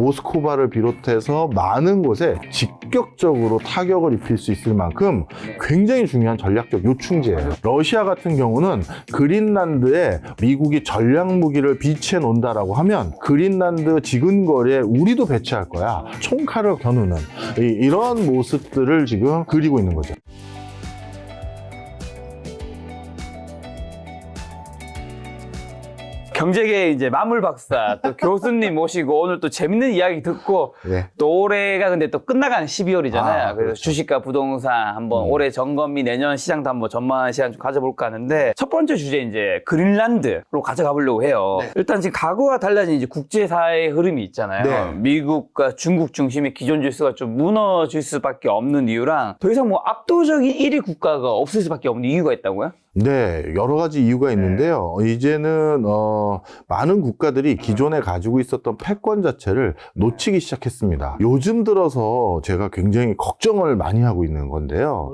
모스크바를 비롯해서 많은 곳에 직격적으로 타격을 입힐 수 있을 만큼 굉장히 중요한 전략적 요충지예요. 러시아 같은 경우는 그린란드에 미국이 전략 무기를 비치해 놓는다라고 하면 그린란드 지근거리에 우리도 배치할 거야. 총칼을 겨누는 이런 모습들을 지금 그리고 있는 거죠. 경제계 이제 만물 박사 또 교수님 모시고 오늘 또 재밌는 이야기 듣고 네. 또 올해가 근데 또 끝나가는 12월이잖아요. 아, 그래서 그렇죠. 주식과 부동산 한번 올해 점검이 내년 시장도 한번 전망하는 시간 좀 가져볼까 하는데 첫 번째 주제 이제 그린란드로 가져가 보려고 해요. 네. 일단 지금 과거와 달라진 이제 국제사회의 흐름이 있잖아요. 네. 미국과 중국 중심의 기존 질서가 좀 무너질 수밖에 없는 이유랑 더 이상 뭐 압도적인 1위 국가가 없을 수밖에 없는 이유가 있다고요? 네, 여러 가지 이유가 있는데요. 이제는 많은 국가들이 기존에 가지고 있었던 패권 자체를 놓치기 시작했습니다. 요즘 들어서 제가 굉장히 걱정을 많이 하고 있는 건데요.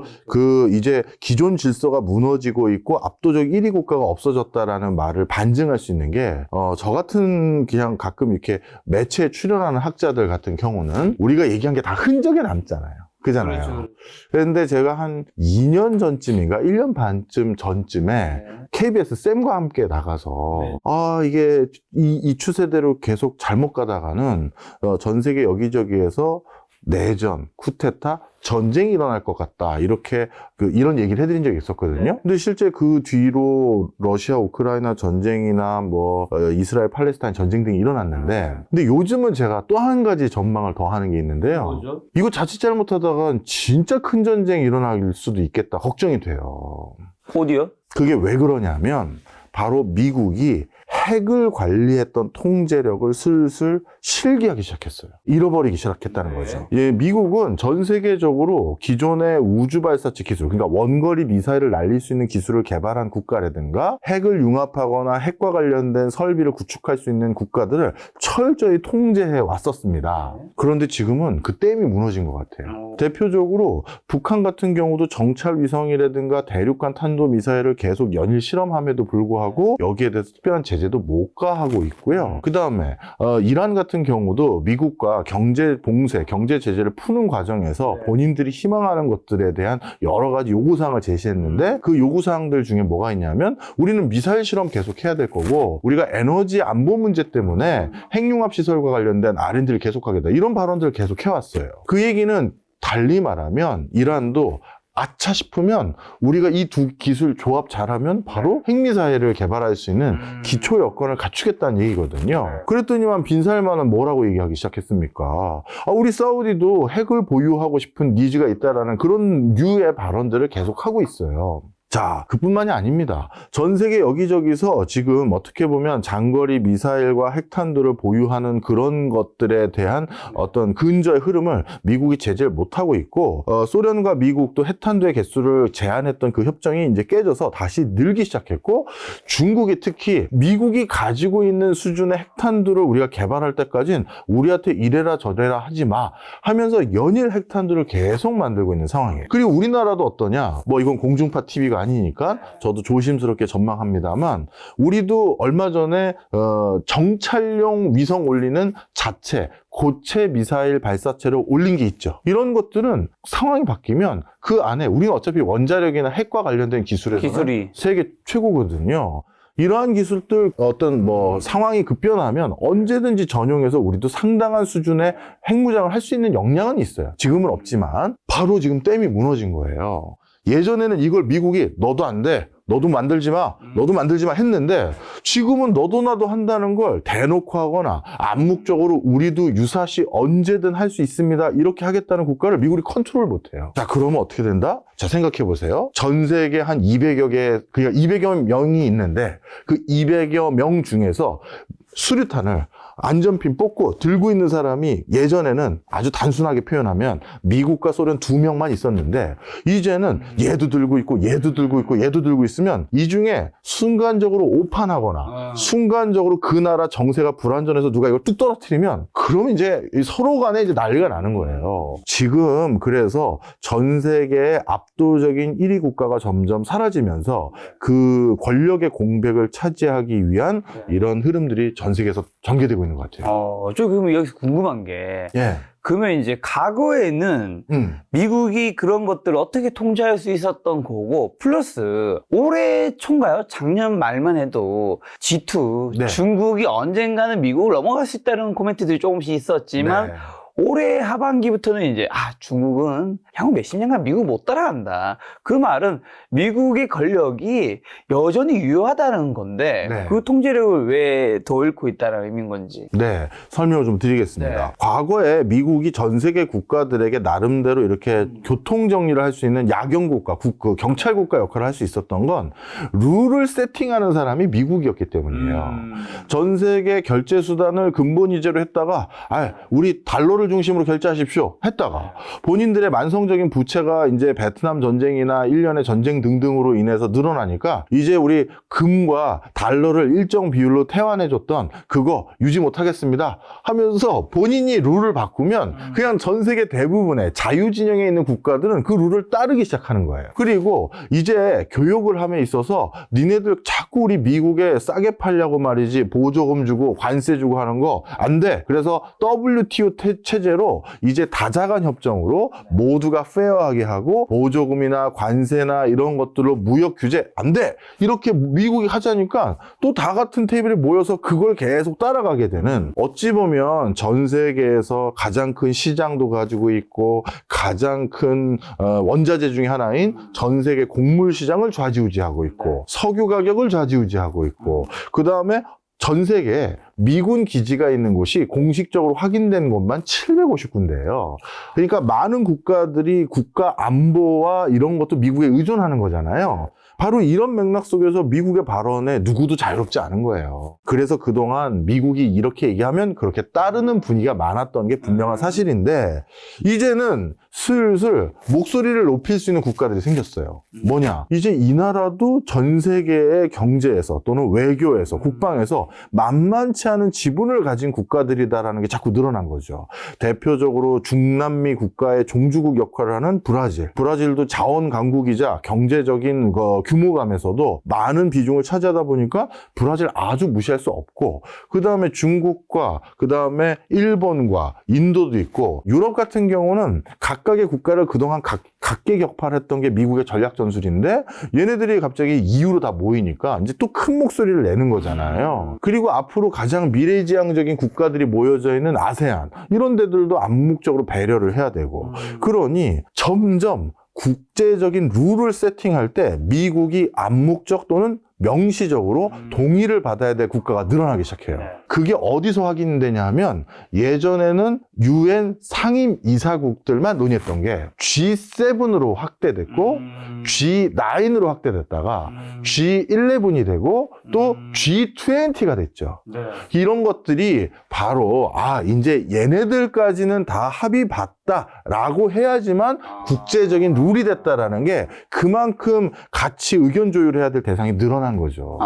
이제 기존 질서가 무너지고 있고 압도적 1위 국가가 없어졌다라는 말을 반증할 수 있는 게 저 같은 그냥 가끔 이렇게 매체에 출연하는 학자들 같은 경우는 우리가 얘기한 게 다 흔적에 남잖아요. 그잖아요. 그렇죠. 그런데 제가 한 2년 전쯤인가 1년 반쯤 전쯤에 KBS 쌤과 함께 나가서 이게 이 추세대로 계속 잘못 가다가는 전 세계 여기저기에서 내전, 쿠데타, 전쟁이 일어날 것 같다. 이렇게 이런 얘기를 해드린 적이 있었거든요. 근데 실제 그 뒤로 러시아, 우크라이나 전쟁이나 뭐 이스라엘, 팔레스타인 전쟁 등이 일어났는데, 근데 요즘은 제가 또 한 가지 전망을 더 하는 게 있는데요. 뭐죠? 이거 자칫 잘못하다가 진짜 큰 전쟁이 일어날 수도 있겠다. 걱정이 돼요. 어디요? 그게 왜 그러냐면 바로 미국이 핵을 관리했던 통제력을 슬슬 실기하기 시작했어요. 잃어버리기 시작했다는 거죠. 예, 미국은 전 세계적으로 기존의 우주 발사체 기술, 그러니까 원거리 미사일을 날릴 수 있는 기술을 개발한 국가라든가 핵을 융합하거나 핵과 관련된 설비를 구축할 수 있는 국가들을 철저히 통제해 왔었습니다. 그런데 지금은 그 댐이 무너진 것 같아요. 대표적으로 북한 같은 경우도 정찰 위성이라든가 대륙간 탄도 미사일을 계속 연일 실험함에도 불구하고 여기에 대해서 특별한 제재도 못 가하고 있고요. 그 다음에 이란 같은 경우도 미국과 경제 봉쇄, 경제 제재를 푸는 과정에서 본인들이 희망하는 것들에 대한 여러 가지 요구사항을 제시했는데 그 요구사항들 중에 뭐가 있냐면 우리는 미사일 실험 계속 해야 될 거고 우리가 에너지 안보 문제 때문에 핵융합 시설과 관련된 R&D를 계속하겠다. 이런 발언들을 계속 해왔어요. 그 얘기는 달리 말하면 이란도 아차 싶으면 우리가 이 두 기술 조합 잘하면 바로 핵미사일을 개발할 수 있는 기초 여건을 갖추겠다는 얘기거든요. 그랬더니만 빈살만은 뭐라고 얘기하기 시작했습니까? 우리 사우디도 핵을 보유하고 싶은 니즈가 있다라는 그런 류의 발언들을 계속하고 있어요. 자, 그뿐만이 아닙니다. 전 세계 여기저기서 지금 어떻게 보면 장거리 미사일과 핵탄두를 보유하는 그런 것들에 대한 어떤 근저의 흐름을 미국이 제재를 못하고 있고 소련과 미국도 핵탄두의 개수를 제한했던 그 협정이 이제 깨져서 다시 늘기 시작했고 중국이 특히 미국이 가지고 있는 수준의 핵탄두를 우리가 개발할 때까지는 우리한테 이래라 저래라 하지 마 하면서 연일 핵탄두를 계속 만들고 있는 상황이에요. 그리고 우리나라도 어떠냐? 뭐 이건 공중파 TV가 아니니까 저도 조심스럽게 전망합니다만 우리도 얼마 전에 정찰용 위성 올리는 자체 고체 미사일 발사체를 올린 게 있죠. 이런 것들은 상황이 바뀌면 그 안에 우리는 어차피 원자력이나 핵과 관련된 기술이 세계 최고거든요. 이러한 기술들 어떤 뭐 상황이 급변하면 언제든지 전용해서 우리도 상당한 수준의 핵무장을 할 수 있는 역량은 있어요. 지금은 없지만 바로 지금 댐이 무너진 거예요. 예전에는 이걸 미국이 너도 안 돼, 너도 만들지 마, 너도 만들지 마 했는데 지금은 너도 나도 한다는 걸 대놓고 하거나 암묵적으로 우리도 유사시 언제든 할 수 있습니다 이렇게 하겠다는 국가를 미국이 컨트롤 못해요. 자, 그러면 어떻게 된다? 자, 생각해 보세요. 전 세계 한 200여 개, 그러니까 200여 명이 있는데 그 200여 명 중에서 수류탄을 안전핀 뽑고 들고 있는 사람이 예전에는 아주 단순하게 표현하면 미국과 소련 2명만 있었는데 이제는 얘도 들고 있고 얘도 들고 있고 얘도 들고 있으면 이 중에 순간적으로 오판하거나 순간적으로 그 나라 정세가 불안전해서 누가 이걸 뚝 떨어뜨리면 그러면 이제 서로 간에 이제 난리가 나는 거예요. 지금 그래서 전 세계의 압도적인 1위 국가가 점점 사라지면서 그 권력의 공백을 차지하기 위한 이런 흐름들이 전 세계에서 전개되고 있는 것 같아요. 저 그러면 여기서 궁금한 게, 예. 그러면 이제 과거에는 미국이 그런 것들을 어떻게 통제할 수 있었던 거고, 플러스 올해 초인가요? 작년 말만 해도 G2, 네. 중국이 언젠가는 미국을 넘어갈 수 있다는 코멘트들이 조금씩 있었지만, 네. 올해 하반기부터는 이제 중국은 향후 몇십 년간 미국 못 따라간다. 그 말은 미국의 권력이 여전히 유효하다는 건데 네. 그 통제력을 왜 더 잃고 있다는 의미인 건지. 네, 설명을 좀 드리겠습니다. 네. 과거에 미국이 전 세계 국가들에게 나름대로 이렇게 교통 정리를 할 수 있는 야경 국가, 경찰 국가 역할을 할 수 있었던 건 룰을 세팅하는 사람이 미국이었기 때문이에요. 전 세계 결제 수단을 근본 이제로 했다가 우리 달러를 중심으로 결제하십시오 했다가 본인들의 만성적인 부채가 이제 베트남 전쟁이나 일련의 전쟁 등등으로 인해서 늘어나니까 이제 우리 금과 달러를 일정 비율로 태환해줬던 그거 유지 못하겠습니다 하면서 본인이 룰을 바꾸면 그냥 전 세계 대부분의 자유진영에 있는 국가들은 그 룰을 따르기 시작하는 거예요. 그리고 이제 교역을 함에 있어서 니네들 자꾸 우리 미국에 싸게 팔려고 말이지 보조금 주고 관세 주고 하는 거 안 돼. 그래서 WTO 체제로 이제 다자간 협정으로 모두가 페어하게 하고 보조금이나 관세나 이런 것들로 무역 규제 안 돼. 이렇게 미국이 하자니까 또 다 같은 테이블에 모여서 그걸 계속 따라가게 되는, 어찌 보면 전 세계에서 가장 큰 시장도 가지고 있고 가장 큰 원자재 중에 하나인 전 세계 곡물 시장을 좌지우지하고 있고 석유 가격을 좌지우지하고 있고 그 다음에 전 세계에 미군 기지가 있는 곳이 공식적으로 확인된 곳만 750군데예요. 그러니까 많은 국가들이 국가 안보와 이런 것도 미국에 의존하는 거잖아요. 바로 이런 맥락 속에서 미국의 발언에 누구도 자유롭지 않은 거예요. 그래서 그동안 미국이 이렇게 얘기하면 그렇게 따르는 분위기가 많았던 게 분명한 사실인데, 이제는 슬슬 목소리를 높일 수 있는 국가들이 생겼어요. 뭐냐? 이제 이 나라도 전 세계의 경제에서 또는 외교에서 국방에서 만만치 않은 지분을 가진 국가들이다라는 게 자꾸 늘어난 거죠. 대표적으로 중남미 국가의 종주국 역할을 하는 브라질도 자원 강국이자 경제적인 규모감에서도 많은 비중을 차지하다 보니까 브라질 아주 무시할 수 없고, 그 다음에 중국과 그 다음에 일본과 인도도 있고, 유럽 같은 경우는 각각의 국가를 그동안 각계격파했던 게 미국의 전략 전술인데 얘네들이 갑자기 EU로 다 모이니까 이제 또 큰 목소리를 내는 거잖아요. 그리고 앞으로 가장 미래지향적인 국가들이 모여져 있는 아세안, 이런 데들도 암묵적으로 배려를 해야 되고, 그러니 점점 국제적인 룰을 세팅할 때 미국이 암묵적 또는 명시적으로 동의를 받아야 될 국가가 늘어나기 시작해요. 그게 어디서 확인되냐 하면, 예전에는 UN 상임 이사국들만 논의했던 게 G7으로 확대됐고 G9으로 확대됐다가 G11이 되고 또 G20가 됐죠. 이런 것들이 바로 이제 얘네들까지는 다 합의 봤다라고 해야지만 국제적인 룰이 됐다라는 게, 그만큼 같이 의견 조율해야 될 대상이 늘어난 거죠.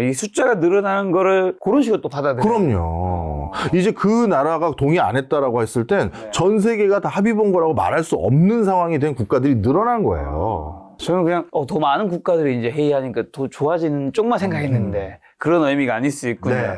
이 숫자가 늘어나는 거를 그런 식으로 또 받아들여요. 그럼요. 이제 그 나라가 동의 안 했다라고 했을 땐 전 세계가 다 합의 본 거라고 말할 수 없는 상황이 된 국가들이 늘어난 거예요. 저는 그냥 더 많은 국가들이 이제 회의하니까 더 좋아지는 쪽만 생각했는데 그런 의미가 아닐 수 있군요. 네.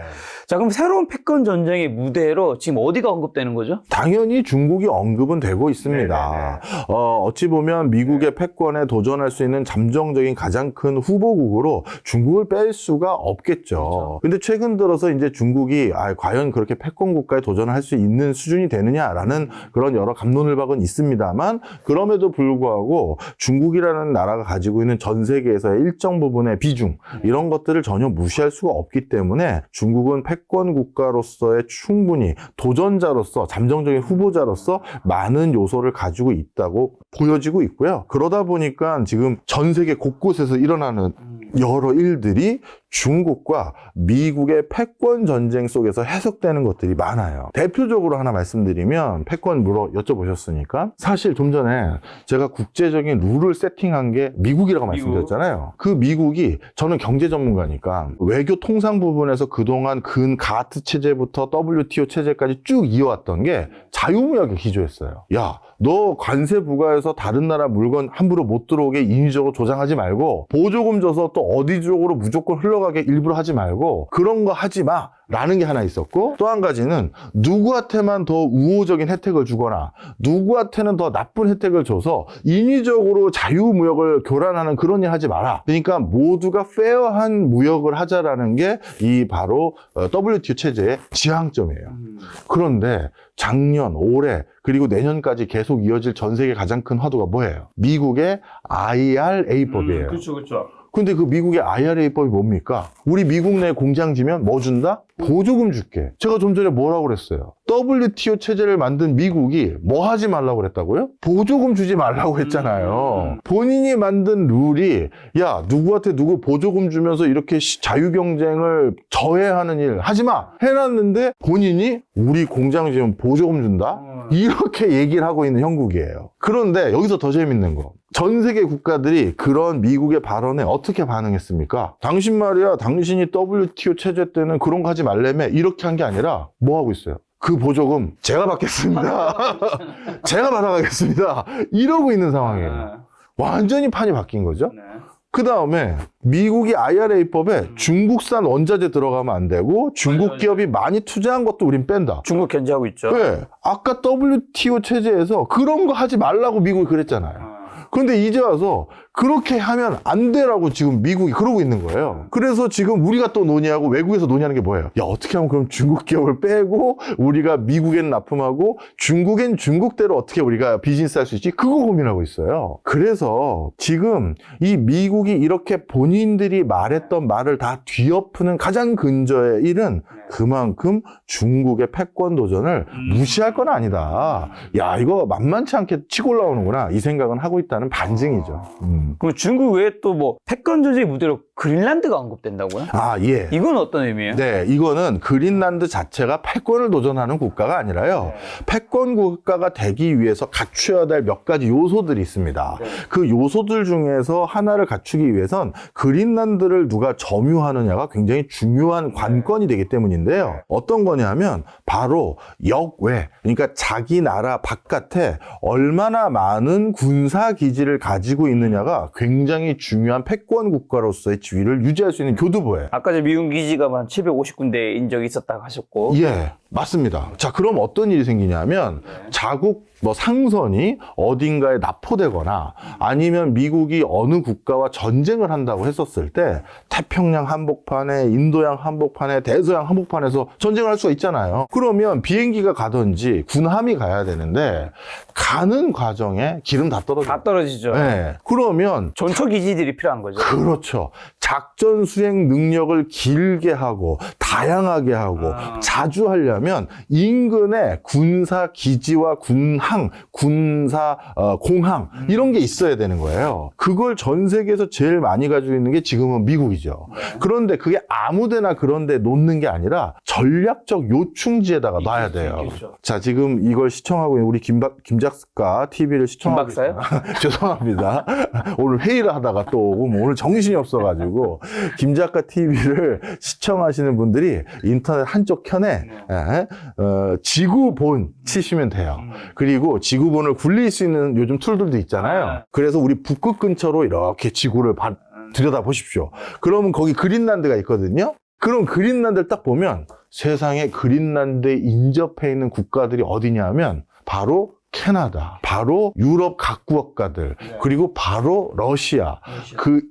자, 그럼 새로운 패권 전쟁의 무대로 지금 어디가 언급되는 거죠? 당연히 중국이 언급은 되고 있습니다. 어찌 보면 미국의 패권에 도전할 수 있는 잠정적인 가장 큰 후보국으로 중국을 뺄 수가 없겠죠. 근데 최근 들어서 이제 중국이 과연 그렇게 패권 국가에 도전을 할 수 있는 수준이 되느냐라는 그런 여러 갑론을박은 있습니다만, 그럼에도 불구하고 중국이라는 나라가 가지고 있는 전 세계에서의 일정 부분의 비중, 이런 것들을 전혀 무시할 수가 없기 때문에 중국은 패권 국가로서의 충분히 도전자로서, 잠정적인 후보자로서 많은 요소를 가지고 있다고 보여지고 있고요. 그러다 보니까 지금 전 세계 곳곳에서 일어나는 여러 일들이 중국과 미국의 패권 전쟁 속에서 해석되는 것들이 많아요. 대표적으로 하나 말씀드리면, 패권 여쭤보셨으니까, 사실 좀 전에 제가 국제적인 룰을 세팅한 게 미국이라고 말씀드렸잖아요. 그 미국이, 저는 경제 전문가니까 외교 통상 부분에서 그동안 가트 체제부터 WTO 체제까지 쭉 이어왔던 게 자유무역에 기조했어요. 야, 너 관세 부과해서 다른 나라 물건 함부로 못 들어오게 인위적으로 조장하지 말고, 보조금 줘서 또 어디 쪽으로 무조건 흘러가게 일부러 하지 말고, 그런 거 하지 마 라는 게 하나 있었고, 또 한 가지는 누구한테만 더 우호적인 혜택을 주거나 누구한테는 더 나쁜 혜택을 줘서 인위적으로 자유무역을 교란하는 그런 일 하지 마라. 그러니까 모두가 페어한 무역을 하자라는 게 이 바로 WTO 체제의 지향점이에요. 그런데 작년, 올해, 그리고 내년까지 계속 이어질 전 세계 가장 큰 화두가 뭐예요? 미국의 IRA법이에요. 그렇죠. 근데 그 미국의 IRA법이 뭡니까? 우리 미국 내 공장 지면 뭐 준다? 보조금 줄게. 제가 좀 전에 뭐라고 그랬어요? WTO 체제를 만든 미국이 뭐 하지 말라고 그랬다고요? 보조금 주지 말라고 했잖아요. 본인이 만든 룰이 야, 누구한테 누구 보조금 주면서 이렇게 자유 경쟁을 저해하는 일 하지 마. 해놨는데 본인이 우리 공장 지면 보조금 준다? 이렇게 얘기를 하고 있는 형국이에요. 그런데 여기서 더 재밌는 거. 전 세계 국가들이 그런 미국의 발언에 어떻게 반응했습니까? 당신 말이야, 당신이 WTO 체제 때는 그런 거 하지 말래며 이렇게 한 게 아니라 뭐 하고 있어요? 그 보조금 제가 받겠습니다. 제가 받아가겠습니다. 이러고 있는 상황이에요. 완전히 판이 바뀐 거죠. 그 다음에 미국이 IRA법에 중국산 원자재 들어가면 안 되고 중국 기업이 많이 투자한 것도 우린 뺀다. 중국 견제하고 있죠. 네. 아까 WTO 체제에서 그런 거 하지 말라고 미국이 그랬잖아요. 그런데 이제 와서 그렇게 하면 안 되라고 지금 미국이 그러고 있는 거예요. 그래서 지금 우리가 또 논의하고 외국에서 논의하는 게 뭐예요? 야, 어떻게 하면 그럼 중국 기업을 빼고 우리가 미국엔 납품하고 중국엔 중국대로 어떻게 우리가 비즈니스 할 수 있지? 그거 고민하고 있어요. 그래서 지금 이 미국이 이렇게 본인들이 말했던 말을 다 뒤엎는 가장 근저의 일은 그만큼 중국의 패권 도전을 무시할 건 아니다. 야, 이거 만만치 않게 치고 올라오는구나. 이 생각은 하고 있다는 반증이죠. 그럼 중국 외에 또 뭐 패권 전쟁의 무대로 그린란드가 언급된다고요? 아, 예. 이건 어떤 의미예요? 네, 이거는 그린란드 자체가 패권을 도전하는 국가가 아니라요. 패권 국가가 되기 위해서 갖춰야 될 몇 가지 요소들이 있습니다. 그 요소들 중에서 하나를 갖추기 위해선 그린란드를 누가 점유하느냐가 굉장히 중요한 관건이 되기 때문인데요. 어떤 거냐면 바로 역외, 그러니까 자기 나라 바깥에 얼마나 많은 군사 기지를 가지고 있느냐가 굉장히 중요한 패권 국가로서의 지위를 유지할 수 있는 교두보예요. 아까 저 미군 기지가 한 750군데인 적이 있었다고 하셨고. 예, 맞습니다. 자, 그럼 어떤 일이 생기냐면 자국 상선이 어딘가에 납포되거나 아니면 미국이 어느 국가와 전쟁을 한다고 했었을 때 태평양 한복판에, 인도양 한복판에, 대서양 한복판에서 전쟁을 할 수가 있잖아요. 그러면 비행기가 가든지 군함이 가야 되는데 가는 과정에 기름 다 떨어져요. 다 떨어지죠. 네. 그러면 전초 기지들이 필요한 거죠. 그렇죠. 작전 수행 능력을 길게 하고 다양하게 하고 자주 하려면 인근에 군사 기지와 군항, 군사 공항 이런 게 있어야 되는 거예요. 그걸 전 세계에서 제일 많이 가지고 있는 게 지금은 미국이죠. 그런데 그게 아무데나 그런 데 놓는 게 아니라 전략적 요충지에다가 놔야 돼요. 자, 지금 이걸 시청하고 있는 우리 김 작가 TV를 시청하고 김 박사요? 죄송합니다. 오늘 회의를 하다가 또 오늘 정신이 없어가지고 김 작가 TV를 시청하시는 분들이 인터넷 한쪽 켠에 지구본 치시면 돼요. 그리고 지구본을 굴릴 수 있는 요즘 툴들도 있잖아요. 그래서 우리 북극 근처로 이렇게 지구를 들여다 보십시오. 그러면 거기 그린란드가 있거든요. 그럼 그린란드를 딱 보면 세상에 그린란드에 인접해 있는 국가들이 어디냐면 바로 캐나다, 바로 유럽 각국 국가들, 그리고 바로 러시아.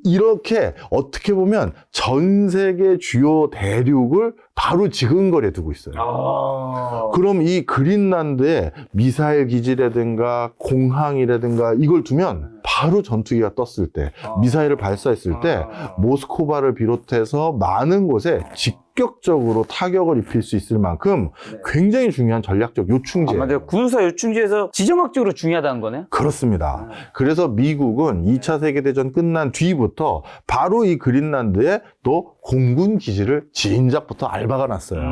이렇게 어떻게 보면 전 세계 주요 대륙을 바로 지근거리에 두고 있어요. 그럼 이 그린란드에 미사일 기지라든가 공항이라든가 이걸 두면 바로 전투기가 떴을 때, 미사일을 발사했을 때 모스크바를 비롯해서 많은 곳에 직격적으로 타격을 입힐 수 있을 만큼 굉장히 중요한 전략적 요충지예요. 맞아요. 군사 요충지에서 지정학적으로 중요하다는 거네요. 그렇습니다. 그래서 미국은 2차 세계대전 끝난 뒤부터 바로 이 그린란드에 또 공군 기지를 진작부터 알바가 났어요.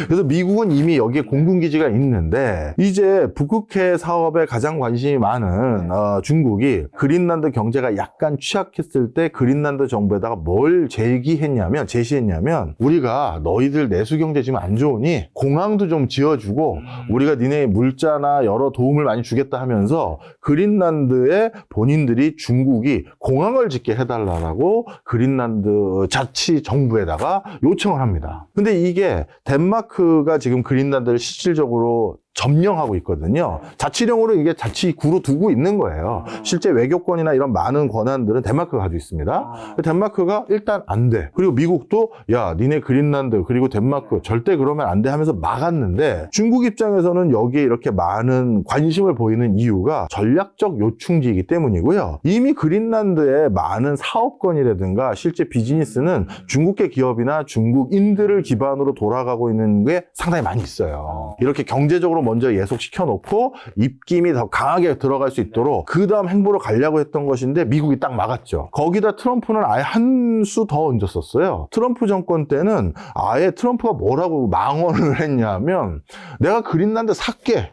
그래서 미국은 이미 여기에 공군 기지가 있는데 이제 북극해 사업에 가장 관심이 많은 중국이 그린란드 경제가 약간 취약했을 때 그린란드 정부에다가 뭘 제시했냐면 우리가 우리가 너희들 내수 경제 지금 안 좋으니 공항도 좀 지어주고 우리가 니네 물자나 여러 도움을 많이 주겠다 하면서 그린란드에 본인들이 중국이 공항을 짓게 해달라고 그린란드 자치 정부에다가 요청을 합니다. 근데 이게 덴마크가 지금 그린란드를 실질적으로 점령하고 있거든요. 자치령으로 이게 자치구로 두고 있는 거예요. 실제 외교권이나 이런 많은 권한들은 덴마크가 가지고 있습니다. 덴마크가 일단 안 돼. 그리고 미국도 야, 니네 그린란드 그리고 덴마크 절대 그러면 안 돼 하면서 막았는데 중국 입장에서는 여기에 이렇게 많은 관심을 보이는 이유가 전략적 요충지이기 때문이고요. 이미 그린란드에 많은 사업권이라든가 실제 비즈니스는 중국계 기업이나 중국인들을 기반으로 돌아가고 있는 게 상당히 많이 있어요. 이렇게 경제적으로 먼저 예속시켜 놓고 입김이 더 강하게 들어갈 수 있도록 그 다음 행보로 가려고 했던 것인데 미국이 딱 막았죠. 거기다 트럼프는 아예 한 수 더 얹었었어요. 트럼프 정권 때는 아예 트럼프가 뭐라고 망언을 했냐면 내가 그린란드 살게.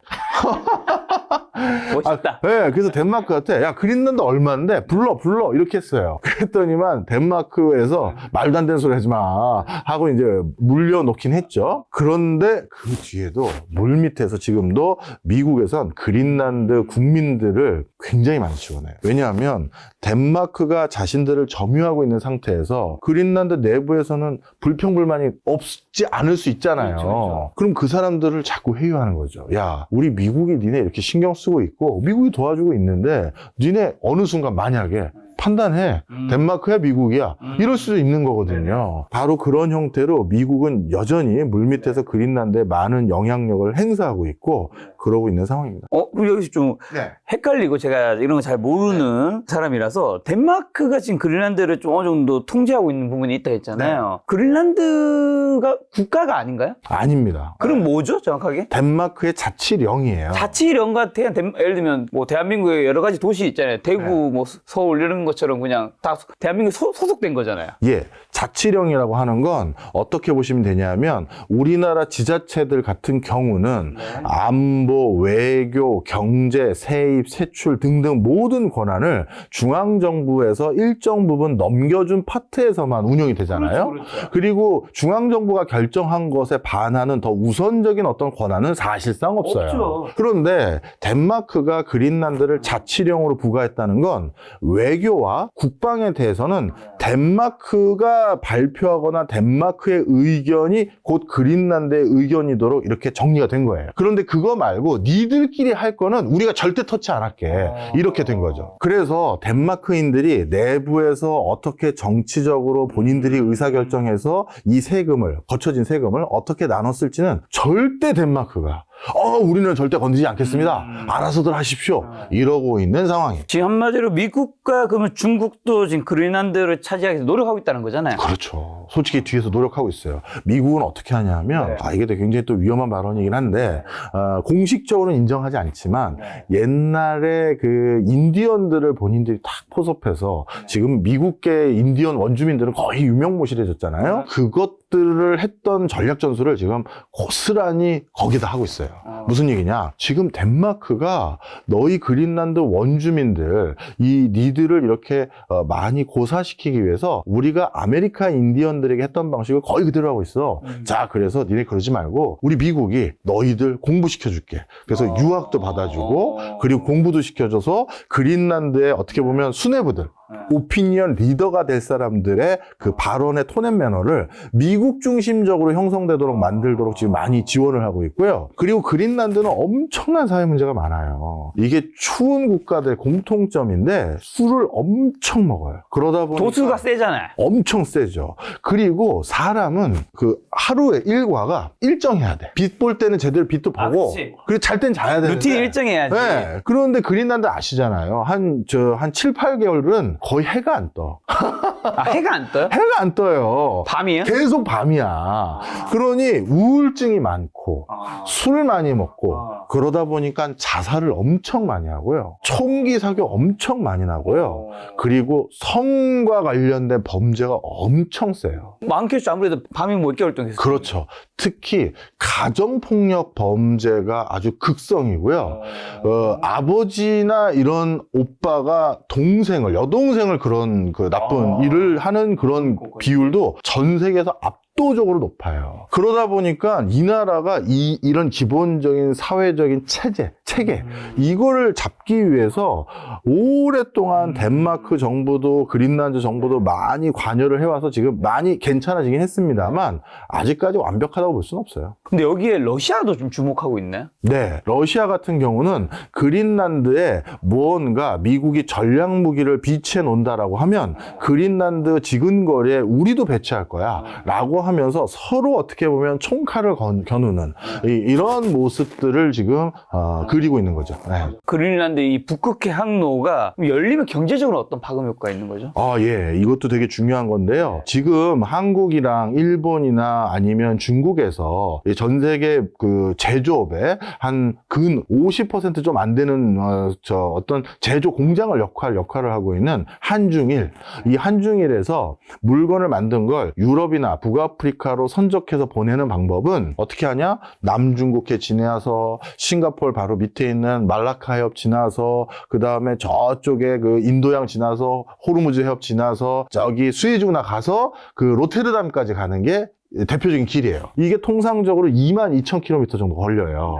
멋있다. 네, 그래서 덴마크한테 야 그린란드 얼마인데 불러 이렇게 했어요. 그랬더니만 덴마크에서 말도 안 되는 소리 하지 마 하고 이제 물려놓긴 했죠. 그런데 그 뒤에도 물밑에서 지금도 미국에선 그린란드 국민들을 굉장히 많이 지원해요. 왜냐하면 덴마크가 자신들을 점유하고 있는 상태에서 그린란드 내부에서는 불평불만이 없지 않을 수 있잖아요. 그렇죠. 그럼 그 사람들을 자꾸 회유하는 거죠. 야, 우리 미국이 니네 이렇게 신경 쓰고 있고 미국이 도와주고 있는데 니네 어느 순간 만약에 판단해. 덴마크야 미국이야. 이럴 수도 있는 거거든요. 바로 그런 형태로 미국은 여전히 물밑에서 그린란드에 많은 영향력을 행사하고 있고 그러고 있는 상황입니다. 그럼 여기서 좀 헷갈리고 제가 이런 거 잘 모르는 사람이라서 덴마크가 지금 그린란드를 좀 어느 정도 통제하고 있는 부분이 있다 했잖아요. 그린란드가 국가가 아닌가요? 아닙니다. 그럼 뭐죠 정확하게? 덴마크의 자치령이에요. 자치령 같아. 예를 들면 뭐 대한민국에 여러 가지 도시 있잖아요. 대구, 뭐 서울 이런 것처럼 그냥 다 대한민국에 소속된 거잖아요. 예, 자치령이라고 하는 건 어떻게 보시면 되냐면 우리나라 지자체들 같은 경우는 안보, 외교, 경제, 세입, 세출 등등 모든 권한을 중앙정부에서 일정 부분 넘겨준 파트에서만 운영이 되잖아요. 그렇죠. 그리고 중앙정부가 결정한 것에 반하는 더 우선적인 어떤 권한은 사실상 없어요. 없죠. 그런데 덴마크가 그린란드를 자치령으로 부과했다는 건 외교와 국방에 대해서는 덴마크가 발표하거나 덴마크의 의견이 곧 그린란드의 의견이도록 이렇게 정리가 된 거예요. 그런데 그거 말고 니들끼리 할 거는 우리가 절대 터치 안 할게. 이렇게 된 거죠. 그래서 덴마크인들이 내부에서 어떻게 정치적으로 본인들이 의사결정해서 이 세금을, 거쳐진 세금을 어떻게 나눴을지는 절대 덴마크가 우리는 절대 건드리지 않겠습니다. 알아서들 하십시오. 이러고 있는 상황이에요. 지금 한마디로 미국과 그러면 중국도 지금 그린란드를 차지하기 위해서 노력하고 있다는 거잖아요. 그렇죠. 솔직히 뒤에서 노력하고 있어요. 미국은 어떻게 하냐면 이게 굉장히 또 위험한 발언이긴 한데 공식적으로는 인정하지 않지만 옛날에 그 인디언들을 본인들이 탁 포섭해서 지금 미국계 인디언 원주민들은 거의 유명무실해졌잖아요. 그것들을 했던 전략 전술을 지금 고스란히 거기다 하고 있어요. 무슨 얘기냐? 지금 덴마크가 너희 그린란드 원주민들 니들을 이렇게 많이 고사시키기 위해서 우리가 아메리카 인디언들에게 했던 방식을 거의 그대로 하고 있어. 자, 그래서 니네 그러지 말고 우리 미국이 너희들 공부시켜줄게. 그래서 유학도 받아주고 그리고 공부도 시켜줘서 그린란드에 어떻게 보면 수뇌부들 오피니언 리더가 될 사람들의 그 발언의 톤앤 매너를 미국 중심적으로 형성되도록 만들도록 지금 많이 지원을 하고 있고요. 그리고 그린란드는 엄청난 사회 문제가 많아요. 이게 추운 국가들의 공통점인데 술을 엄청 먹어요. 그러다 보니까 도수가 세잖아요. 엄청 세죠. 그리고 사람은 그 하루의 일과가 일정해야 돼. 빛 볼 때는 제대로 빛도 보고 그리고 잘 땐 자야 되는데 루틴 일정해야지. 네. 그런데 그린란드 아시잖아요. 한 7, 8개월은 거의 해가 안 떠. 해가 안 떠요? 해가 안 떠요. 밤이에요? 계속 밤이야. 그러니 우울증이 많고 술 많이 먹고 그러다 보니까 자살을 엄청 많이 하고요. 총기 사격 엄청 많이 나고요. 그리고 성과 관련된 범죄가 엄청 세요. 많겠죠. 아무래도 밤이 뭐 6개월 동안 계속. 그렇죠. 특히 가정폭력 범죄가 아주 극성이고요. 아버지나 이런 오빠가 여동생을 그런 그 나쁜 일을 하는 그런 비율도 전 세계에서 압도적으로 높아요. 그러다 보니까 이 나라가 이런 기본적인 사회적인 체계 이거를 잡기 위해서 오랫동안 덴마크 정부도 그린란드 정부도 많이 관여를 해와서 지금 많이 괜찮아지긴 했습니다만 아직까지 완벽하다고 볼 수는 없어요. 근데 여기에 러시아도 좀 주목하고 있나요? 네, 러시아 같은 경우는 그린란드에 무언가 미국이 전략 무기를 비치해 놓는다라고 하면 그린란드 지근거리에 우리도 배치할 거야 라고 하면서 서로 어떻게 보면 총칼을 겨누는 이런 모습들을 지금 그리고 있는 거죠. 네. 그린란드 이 북극해 항로가 열리면 경제적으로 어떤 파급 효과가 있는 거죠? 예, 이것도 되게 중요한 건데요. 지금 한국이랑 일본이나 아니면 중국에서 전 세계 그 제조업의 한 근 50% 좀 안 되는 어떤 제조 공장을 역할을 하고 있는 한중일. 이 한중일에서 물건을 만든 걸 유럽이나 북아프리카로 선적해서 보내는 방법은 어떻게 하냐? 남중국해 지나서 싱가포르 바로 밑에 있는 말라카 해협 지나서 그 다음에 저쪽에 그 인도양 지나서 호르무즈 해협 지나서 저기 수에즈운하 가서 그 로테르담까지 가는 게 대표적인 길이에요. 이게 통상적으로 22,000km 정도 걸려요.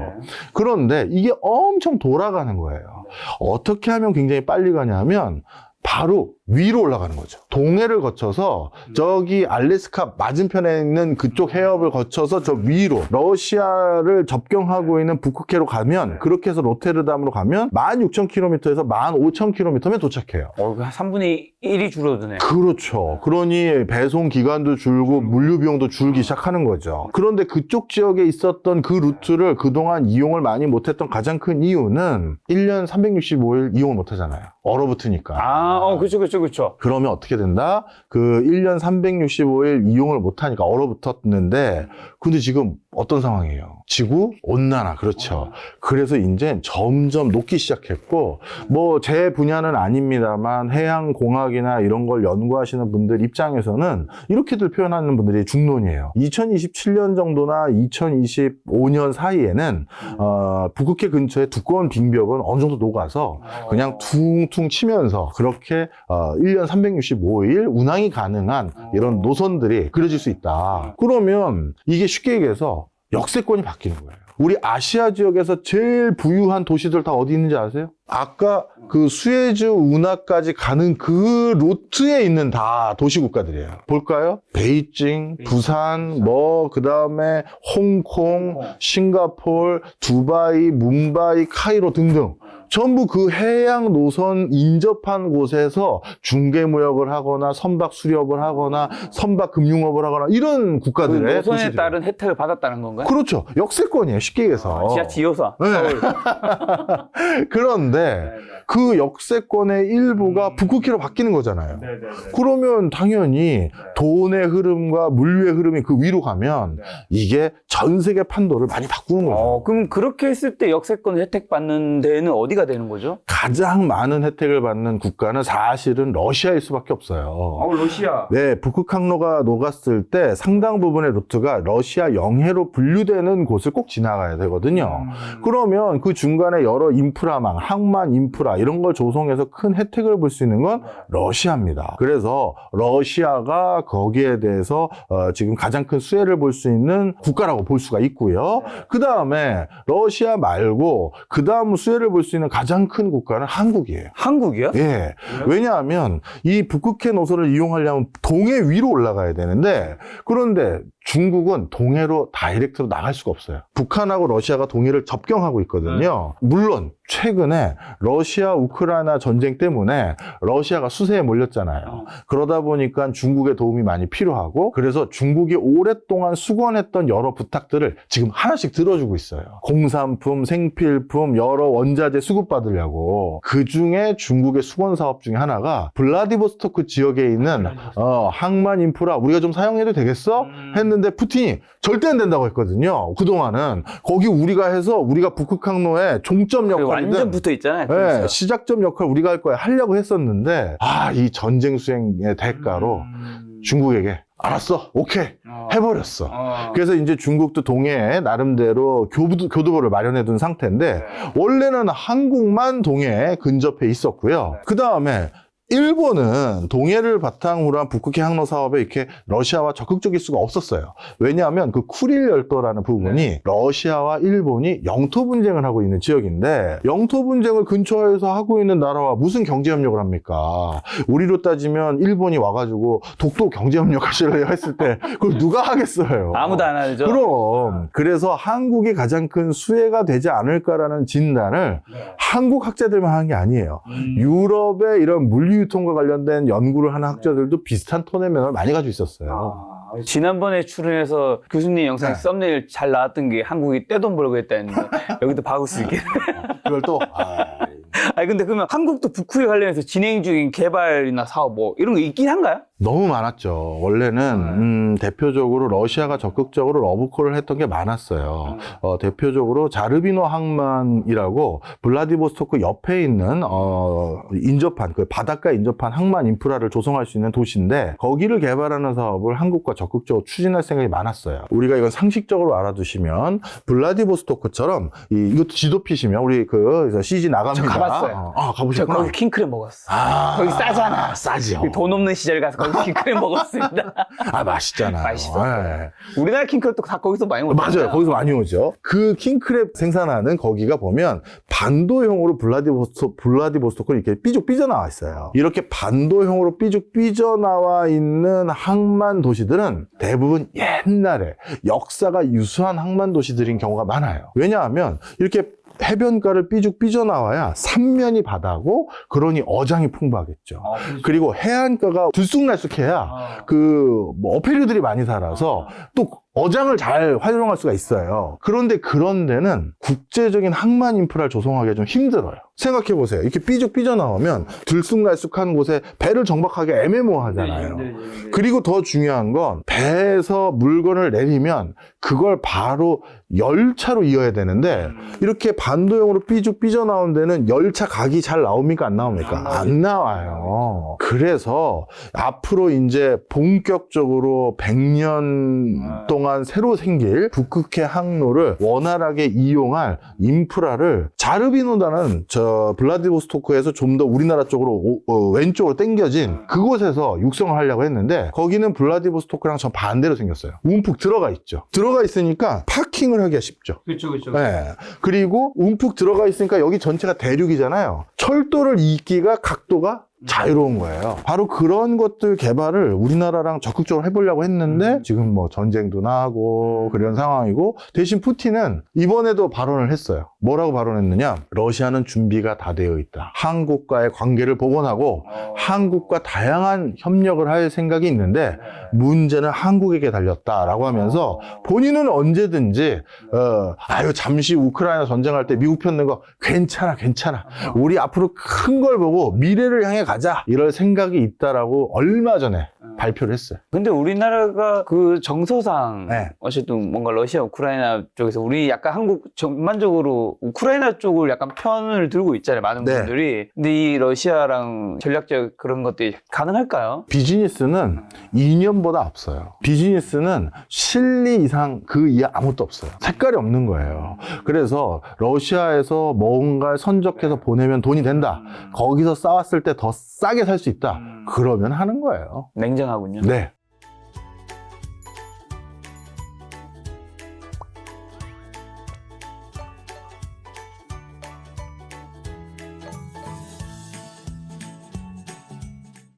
그런데 이게 엄청 돌아가는 거예요. 어떻게 하면 굉장히 빨리 가냐면 바로 위로 올라가는 거죠. 동해를 거쳐서 저기 알래스카 맞은편에 있는 그쪽 해협을 거쳐서 저 위로 러시아를 접경하고 있는 북극해로 가면 그렇게 해서 로테르담으로 가면 16,000km에서 15,000km면 도착해요. 한 3분의 1이 줄어드네요. 그렇죠. 그러니 배송 기간도 줄고 물류 비용도 줄기 시작하는 거죠. 그런데 그쪽 지역에 있었던 그 루트를 그동안 이용을 많이 못했던 가장 큰 이유는 1년 365일 이용을 못하잖아요. 얼어붙으니까. 그쵸. 그러면 어떻게 된다? 그 1년 365일 이용을 못하니까 얼어붙었는데, 근데 지금 어떤 상황이에요? 지구 온난화, 그렇죠. 그래서 이제 점점 녹기 시작했고, 뭐 제 분야는 아닙니다만 해양공학이나 이런 걸 연구하시는 분들 입장에서는 이렇게들 표현하는 분들이 중론이에요. 2027년 정도나 2025년 사이에는 북극해 근처에 두꺼운 빙벽은 어느 정도 녹아서 그냥 퉁퉁 치면서 그렇게 1년 365일 운항이 가능한 이런 노선들이 그려질 수 있다. 그러면 이게 쉽게 얘기해서 역세권이 바뀌는 거예요. 우리 아시아 지역에서 제일 부유한 도시들 다 어디 있는지 아세요? 아까 그 수에즈 운하까지 가는 그 루트에 있는 다 도시 국가들이에요. 볼까요? 베이징, 부산, 그 다음에 홍콩, 싱가포르, 두바이, 뭄바이, 카이로 등등. 전부 그 해양 노선 인접한 곳에서 중개무역을 하거나 선박 수렵을 하거나 선박 금융업을 하거나 이런 국가들의 그 노선에 도시들. 따른 혜택을 받았다는 건가요? 그렇죠. 역세권이에요. 쉽게 얘기해서. 지하철 2호선 서울. 그런데 그 역세권의 일부가 북극해로 바뀌는 거잖아요. 그러면 당연히 돈의 흐름과 물류의 흐름이 그 위로 가면 이게 전 세계 판도를 많이 바꾸는 거죠. 그럼 그렇게 했을 때 역세권 혜택 받는 데는 어디가 되는 거죠? 가장 많은 혜택을 받는 국가는 사실은 러시아일 수밖에 없어요. 러시아. 네, 북극 항로가 녹았을 때 상당 부분의 루트가 러시아 영해로 분류되는 곳을 꼭 지나가야 되거든요. 그러면 그 중간에 여러 인프라망, 항만 인프라 이런 걸 조성해서 큰 혜택을 볼 수 있는 건 러시아입니다. 그래서 러시아가 거기에 대해서 지금 가장 큰 수혜를 볼 수 있는 국가라고 볼 수가 있고요. 그 다음에 러시아 말고 그 다음 수혜를 볼 수 있는 가장 큰 국가는 한국이에요. 한국이요? 예. 왜냐하면 이 북극해 노선을 이용하려면 동해 위로 올라가야 되는데 그런데 중국은 동해로 다이렉트로 나갈 수가 없어요. 북한하고 러시아가 동해를 접경하고 있거든요. 물론 최근에 러시아 우크라이나 전쟁 때문에 러시아가 수세에 몰렸잖아요. 그러다 보니까 중국의 도움이 많이 필요하고 그래서 중국이 오랫동안 수건했던 여러 부탁들을 지금 하나씩 들어주고 있어요. 공산품, 생필품, 여러 원자재 수급받으려고. 그중에 중국의 수건 사업 중에 하나가 블라디보스토크 지역에 있는 항만 인프라 우리가 좀 사용해도 되겠어? 했는데 푸틴이 절대 안 된다고 했거든요. 그동안은 거기 우리가 해서 우리가 북극 항로에 종점 역할이든 완전 붙어 있잖아요. 네, 시작점 역할 우리가 할 거야 하려고 했었는데 이 전쟁 수행의 대가로 중국에게 알았어, 오케이 해버렸어. 그래서 이제 중국도 동해에 나름대로 교두보를 마련해둔 상태인데 원래는 한국만 동해에 근접해 있었고요. 그 다음에 일본은 동해를 바탕으로 한 북극해 항로 사업에 이렇게 러시아와 적극적일 수가 없었어요. 왜냐하면 그 쿠릴 열도라는 부분이 러시아와 일본이 영토 분쟁을 하고 있는 지역인데 영토 분쟁을 근처에서 하고 있는 나라와 무슨 경제 협력을 합니까? 우리로 따지면 일본이 와가지고 독도 경제 협력 하실래요 했을 때 그걸 누가 하겠어요? 아무도 안 하죠. 그럼 그래서 한국이 가장 큰 수혜가 되지 않을까라는 진단을 한국 학자들만 하는 게 아니에요. 유럽의 이런 물류유통과 관련된 연구를 하는 학자들도 비슷한 톤의 면을 많이 가지고 있었어요. 지난번에 출연해서 교수님 영상 네. 썸네일 잘 나왔던 게 한국이 떼돈 벌고 했다는데 여기도 박을 수 있겠네. 그걸 또 아니 근데 그러면 한국도 북후에 관련해서 진행 중인 개발이나 사업 뭐 이런 거 있긴 한가요? 너무 많았죠. 원래는 대표적으로 러시아가 적극적으로 러브콜을 했던 게 많았어요. 대표적으로 자르비노 항만이라고 블라디보스토크 옆에 있는 인접한 그 바닷가 인접한 항만 인프라를 조성할 수 있는 도시인데 거기를 개발하는 사업을 한국과 적극적으로 추진할 생각이 많았어요. 우리가 이건 상식적으로 알아두시면 블라디보스토크처럼 이것도 지도 피시면 우리 그 CG 나갑니다. 저 가봤어요. 저 가보셨구나. 거기 킹크랩 먹었어. 거기 싸잖아. 싸지요. 돈 없는 시절 가서 거기 킹크랩 먹었습니다. 맛있잖아요. 맛있었어요. 네. 우리나라 킹크랩도 다 거기서 많이 먹어요. 맞아요. 거기서 많이 오죠. 그 킹크랩 생산하는 거기가 보면 반도형으로 블라디보스토크를 이렇게 삐죽 삐져나와 있어요. 이렇게 반도형으로 삐죽 삐져나와 있는 항만 도시들은 대부분 옛날에 역사가 유수한 항만 도시들인 경우가 많아요. 왜냐하면 이렇게 해변가를 삐죽 삐져나와야 삼면이 바다고 그러니 어장이 풍부하겠죠. 그리고 해안가가 들쑥날쑥해야 뭐 어패류들이 많이 살아서 또 어장을 잘 활용할 수가 있어요. 그런데 그런 데는 국제적인 항만 인프라를 조성하기가 좀 힘들어요. 생각해 보세요. 이렇게 삐죽 삐져나오면 들쑥날쑥한 곳에 배를 정박하기 애매모호하잖아요. 그리고 더 중요한 건 배에서 물건을 내리면 그걸 바로 열차로 이어야 되는데 이렇게 반도형으로 삐죽 삐져나온 데는 열차 각이 잘 나옵니까? 안 나옵니까? 안 나와요. 그래서 앞으로 이제 본격적으로 100년 동안 새로 생길 북극해 항로를 원활하게 이용할 인프라를 자르비노다는 블라디보스토크에서 좀 더 우리나라 쪽으로 왼쪽으로 당겨진 그곳에서 육성을 하려고 했는데 거기는 블라디보스토크랑 전 반대로 생겼어요. 움푹 들어가 있죠. 들어가 있으니까 파킹을 하기가 쉽죠. 그렇죠. 네. 그리고 움푹 들어가 있으니까 여기 전체가 대륙이잖아요. 철도를 잇기가 각도가 자유로운 거예요. 바로 그런 것들 개발을 우리나라랑 적극적으로 해보려고 했는데 지금 뭐 전쟁도 나고 그런 상황이고 대신 푸틴은 이번에도 발언을 했어요. 뭐라고 발언했느냐? 러시아는 준비가 다 되어 있다. 한국과의 관계를 복원하고 한국과 다양한 협력을 할 생각이 있는데 문제는 한국에게 달렸다라고 하면서 본인은 언제든지 잠시 우크라이나 전쟁할 때 미국 편 낸 거 괜찮아. 우리 앞으로 큰 걸 보고 미래를 향해 가자 이럴 생각이 있다라고 얼마 전에 발표를 했어요. 근데 우리나라가 그 정서상 네. 어쨌든 뭔가 러시아, 우크라이나 쪽에서 우리 약간 한국 전반적으로 우크라이나 쪽을 약간 편을 들고 있잖아요. 많은 네. 분들이. 근데 이 러시아랑 전략적 그런 것들이 가능할까요? 비즈니스는 이념보다 앞서요. 비즈니스는 실리 이상 그 이하 아무것도 없어요. 색깔이 없는 거예요. 그래서 러시아에서 뭔가를 선적해서 보내면 돈이 된다. 거기서 싸웠을 때 더 싸게 살 수 있다. 그러면 하는 거예요. 냉정하군요. 네.